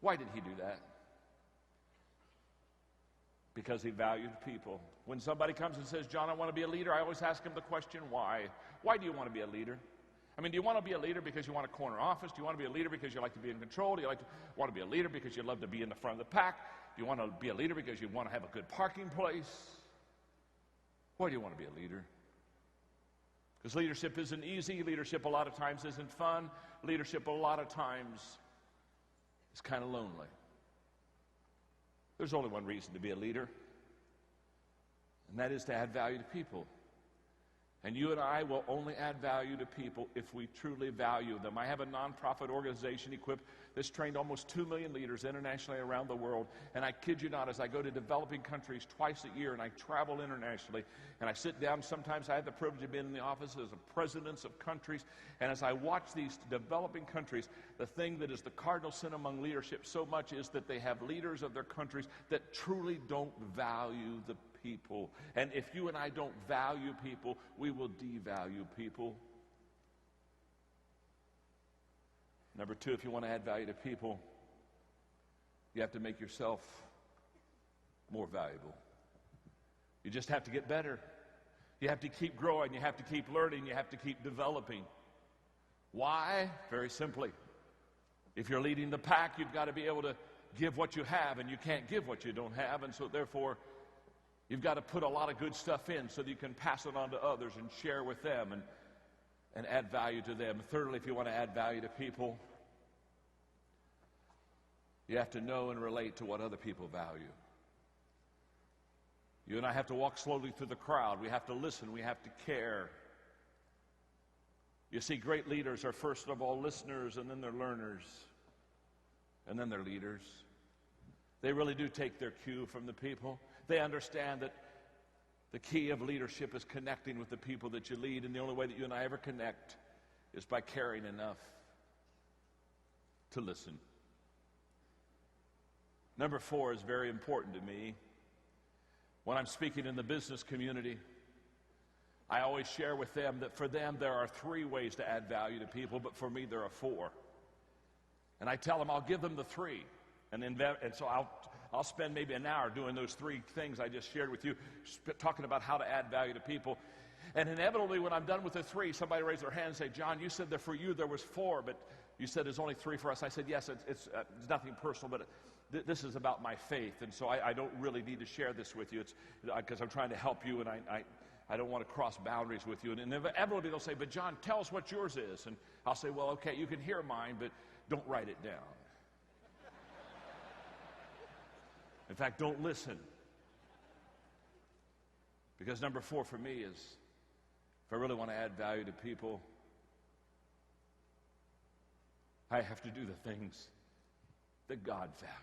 Why did he do that? Because he valued people. When somebody comes and says, John, I want to be a leader, I always ask them the question, why? Why do you want to be a leader? I mean, do you want to be a leader because you want a corner office? Do you want to be a leader because you like to be in control? Do you want to be a leader because you love to be in the front of the pack? Do you want to be a leader because you want to have a good parking place? Why do you want to be a leader? Because leadership isn't easy. Leadership a lot of times isn't fun. Leadership a lot of times is kind of lonely. There's only one reason to be a leader, and that is to add value to people. And you and I will only add value to people if we truly value them. I have a nonprofit organization, Equip, that's trained almost 2 million leaders internationally around the world. And I kid you not, as I go to developing countries twice a year and I travel internationally, and I sit down, sometimes I have the privilege of being in the offices of presidents of countries. And as I watch these developing countries, the thing that is the cardinal sin among leadership so much is that they have leaders of their countries that truly don't value the people. And if you and I don't value people, we will devalue people. Number two, if you want to add value to people, you have to make yourself more valuable. You just have to get better. You have to keep growing. You have to keep learning. You have to keep developing. Why? Very simply. If you're leading the pack, you've got to be able to give what you have, and you can't give what you don't have, and so therefore you've got to put a lot of good stuff in so that you can pass it on to others and share with them and add value to them. Thirdly, if you want to add value to people, you have to know and relate to what other people value. You and I have to walk slowly through the crowd. We have to listen. We have to care. You see, great leaders are first of all listeners, and then they're learners, and then they're leaders. They really do take their cue from the people. They understand that the key of leadership is connecting with the people that you lead, and the only way that you and I ever connect is by caring enough to listen. Number four is very important to me. When I'm speaking in the business community, I always share with them that for them there are 3 ways to add value to people, but for me there are 4. And I tell them I'll give them the 3. And so I'll spend maybe an hour doing those 3 things I just shared with you, talking about how to add value to people. And inevitably, when I'm done with the 3, somebody raised their hand and say, John, you said that for you there was 4, but you said there's only 3 for us. I said, yes, it's nothing personal, but this is about my faith, and so I don't really need to share this with you. It's because I'm trying to help you, and I don't want to cross boundaries with you. And inevitably they'll say, but John, tell us what yours is. And I'll say, well, okay, you can hear mine, but don't write it down. In fact, don't listen. Because number 4 for me is, if I really want to add value to people, I have to do the things that God values.